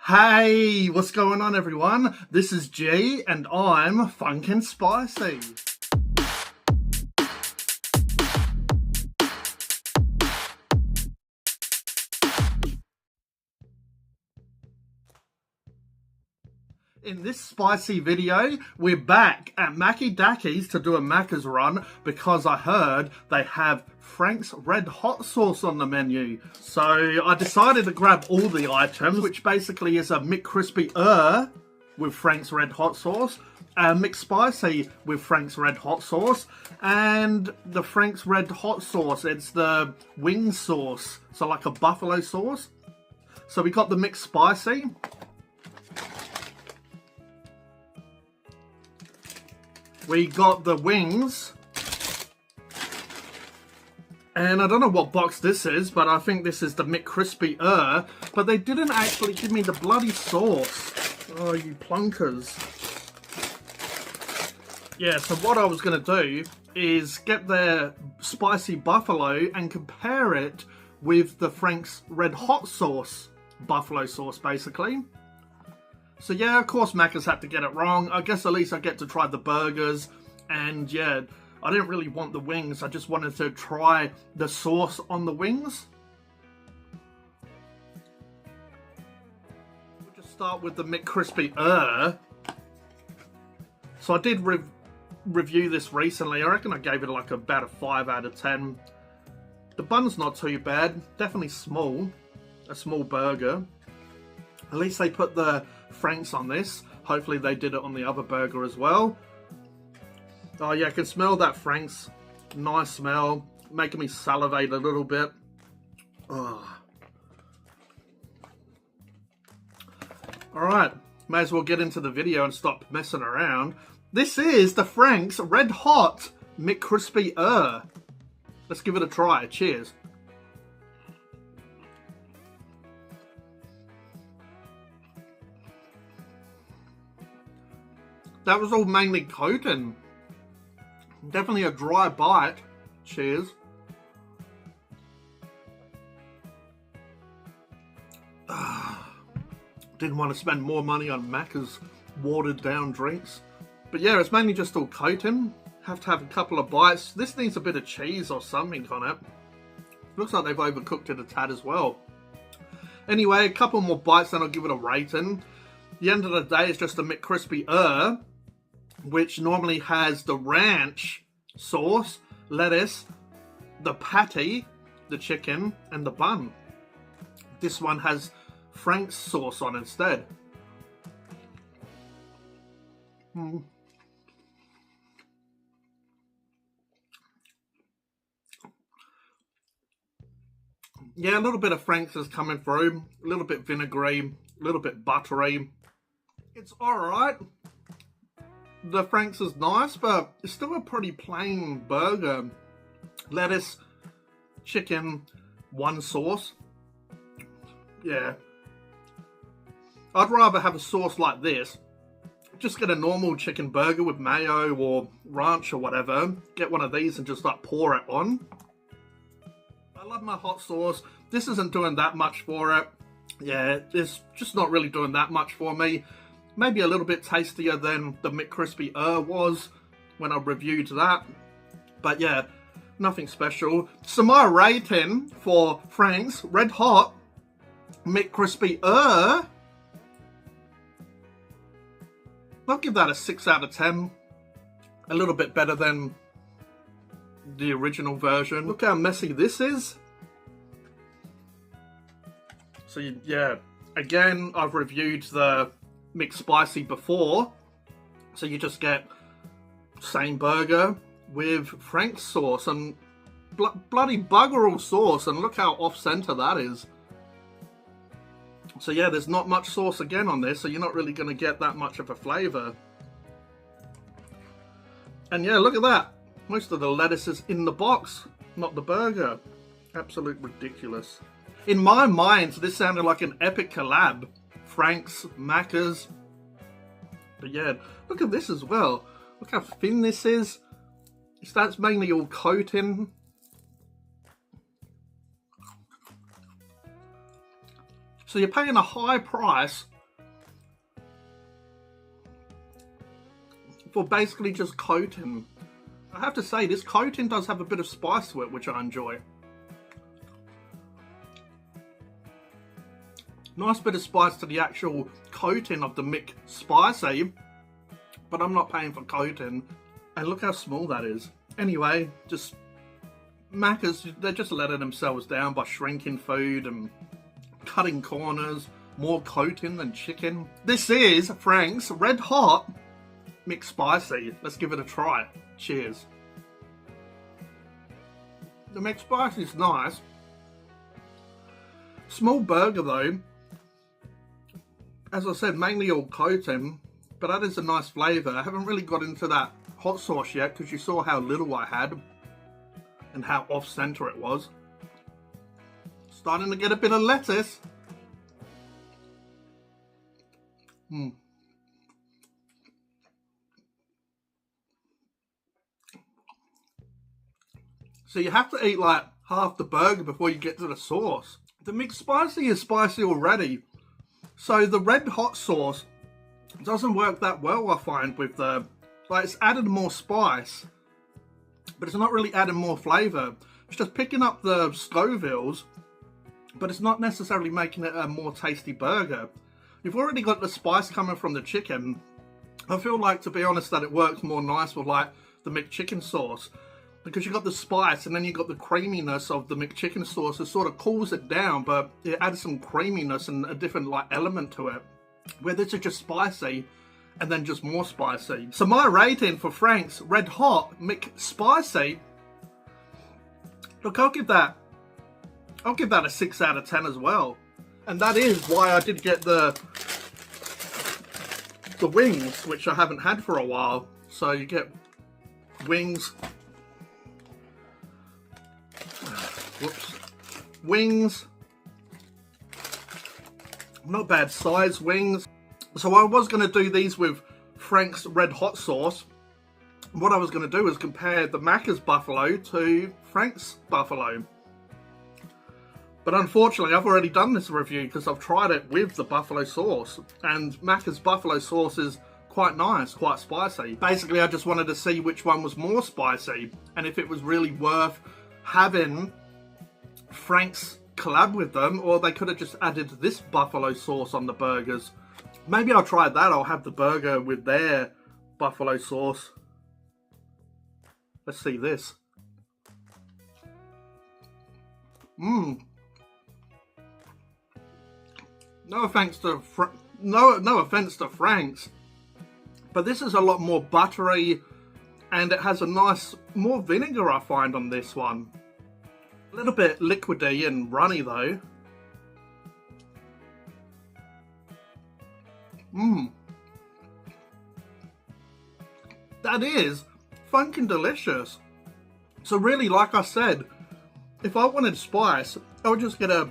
Hey, what's going on everyone? This is G and I'm Phunken Spicy. In this spicy video, we're back at Mackie Dackies to do a Macca's run because I heard they have Frank's Red Hot sauce on the menu. So I decided to grab all the items, which basically is a McCrispy with Frank's Red Hot sauce, a Mcspicy with Frank's Red Hot sauce, and the Frank's Red Hot sauce. It's the wing sauce, so like a buffalo sauce. So we got the Mcspicy. We got the wings, and I don't know what box this is, but I think this is the McCrispy but they didn't actually give me the bloody sauce. Oh, you plunkers. Yeah, so what I was going to do is get their spicy buffalo and compare it with the Frank's Red Hot sauce, buffalo sauce basically. So yeah, of course Macca's had to get it wrong. I guess at least I get to try the burgers. And yeah, I didn't really want the wings. I just wanted to try the sauce on the wings. We'll just start with the McCrispy. So I did review this recently. I reckon I gave it like about a 5 out of 10. The bun's not too bad. Definitely small. A small burger. At least they put the Frank's on this. Hopefully they did it on the other burger as well. Oh yeah, I can smell that Frank's. Nice smell. Making me salivate a little bit. Oh. Alright, may as well get into the video and stop messing around. This is the Frank's Red Hot McCrispy. Let's give it a try. Cheers. That was all mainly coating. Definitely a dry bite. Cheers. Didn't want to spend more money on Macca's watered down drinks. But yeah, it's mainly just all coating. Have to have a couple of bites. This needs a bit of cheese or something on it. Looks like they've overcooked it a tad as well. Anyway, a couple more bites, then I'll give it a rating. The end of the day is just a McCrispy which normally has the ranch sauce, lettuce, the patty, the chicken, and the bun. This one has Frank's sauce on instead. Yeah, a little bit of Frank's is coming through. A little bit vinegary, a little bit buttery. It's alright. The Frank's is nice, but it's still a pretty plain burger. Lettuce, chicken, one sauce. Yeah. I'd rather have a sauce like this. Just get a normal chicken burger with mayo or ranch or whatever. Get one of these and just like pour it on. I love my hot sauce. This isn't doing that much for it. Yeah, it's just not really doing that much for me. Maybe a little bit tastier than the McCrispy was when I reviewed that. But yeah, nothing special. So my rating for Frank's Red Hot McCrispy I'll give that a 6 out of 10. A little bit better than the original version. Look how messy this is. So yeah, again, I've reviewed the Mcspicy before, so you just get same burger with Frank's sauce and bloody bugger all sauce, and look how off center that is. So yeah, there's not much sauce again on this, so you're not really going to get that much of a flavor. And yeah, look at that, most of the lettuce is in the box, not the burger. Absolute ridiculous. In my mind, this sounded like an epic collab. Frank's, Macca's. But yeah, look at this as well. Look how thin this is. That's mainly all coating. So you're paying a high price for basically just coating. I have to say, this coating does have a bit of spice to it, which I enjoy. Nice bit of spice to the actual coating of the Mcspicy, but I'm not paying for coating. And look how small that is. Anyway, just Macca's, they're just letting themselves down by shrinking food and cutting corners, more coating than chicken. This is Frank's Red Hot McSpicy. Let's give it a try. Cheers. The McSpicy is nice. Small burger though. As I said, mainly all coating, but that is a nice flavour. I haven't really got into that hot sauce yet because you saw how little I had and how off-centre it was. Starting to get a bit of lettuce. So you have to eat like half the burger before you get to the sauce. The McSpicy is spicy already. So the red hot sauce doesn't work that well, I find, with the, like, it's added more spice, but it's not really adding more flavour. It's just picking up the Scovilles, but it's not necessarily making it a more tasty burger. You've already got the spice coming from the chicken. I feel like, to be honest, that it works more nice with like the McChicken sauce, because you've got the spice and then you've got the creaminess of the McChicken sauce. It sort of cools it down, but it adds some creaminess and a different like element to it, where this is just spicy and then just more spicy. So my rating for Frank's Red Hot McSpicy, look, I'll give that a 6 out of 10 as well. And that is why I did get the wings, which I haven't had for a while. So you get wings. Whoops. Wings. Not bad size wings. So I was going to do these with Frank's Red Hot sauce. What I was going to do is compare the Macca's Buffalo to Frank's Buffalo. But unfortunately, I've already done this review because I've tried it with the buffalo sauce. And Macca's Buffalo sauce is quite nice, quite spicy. Basically, I just wanted to see which one was more spicy and if it was really worth having Frank's collab with them, or they could have just added this buffalo sauce on the burgers. Maybe I'll try that. I'll have the burger with their buffalo sauce. Let's see this. No offense to Frank's, but this is a lot more buttery, and it has a nice, more vinegar I find on this one. A little bit liquidy and runny though. That is funkin' delicious. So really, like I said, if I wanted spice, I would just get a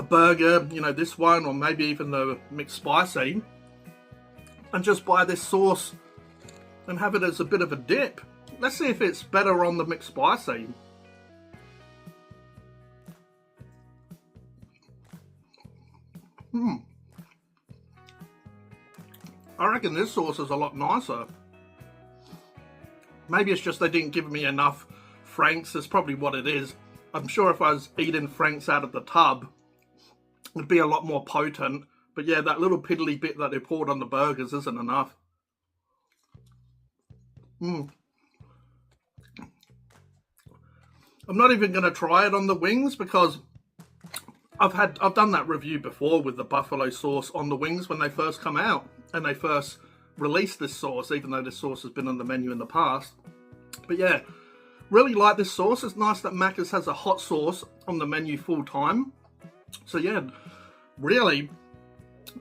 burger, you know, this one, or maybe even the McSpicy, and just buy this sauce and have it as a bit of a dip. Let's see if it's better on the McSpicy. I reckon this sauce is a lot nicer. Maybe it's just they didn't give me enough Frank's. That's probably what it is. I'm sure if I was eating Frank's out of the tub, it'd be a lot more potent. But yeah, that little piddly bit that they poured on the burgers isn't enough. I'm not even going to try it on the wings because I've done that review before with the buffalo sauce on the wings when they first come out and they first released this sauce, even though this sauce has been on the menu in the past. But yeah, really like this sauce. It's nice that Macca's has a hot sauce on the menu full time. So yeah, really,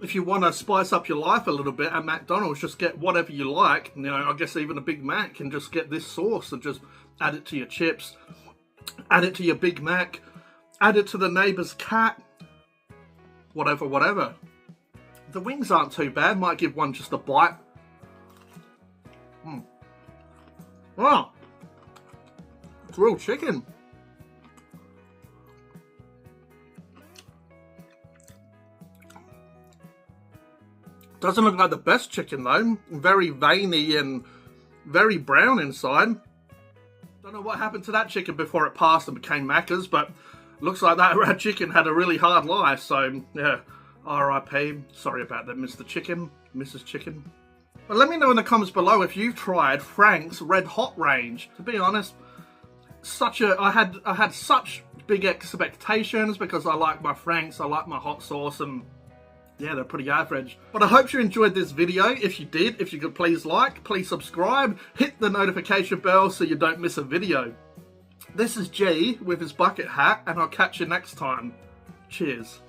if you want to spice up your life a little bit at McDonald's, just get whatever you like. You know, I guess even a Big Mac, and just get this sauce and just add it to your chips, add it to your Big Mac, add it to the neighbour's cat, whatever. The wings aren't too bad. Might give one just a bite. Wow, it's real chicken. Doesn't look like the best chicken though. Very veiny and very brown inside. Don't know what happened to that chicken before it passed and became Macca's, but looks like that chicken had a really hard life. So yeah, R.I.P. Sorry about that, Mr. Chicken, Mrs. Chicken. But let me know in the comments below if you've tried Frank's Red Hot range. To be honest, I had such big expectations because I like my Franks, I like my hot sauce, and yeah, they're pretty average. But I hope you enjoyed this video. If you did, if you could please like, please subscribe, hit the notification bell so you don't miss a video. This is G with his bucket hat, and I'll catch you next time. Cheers.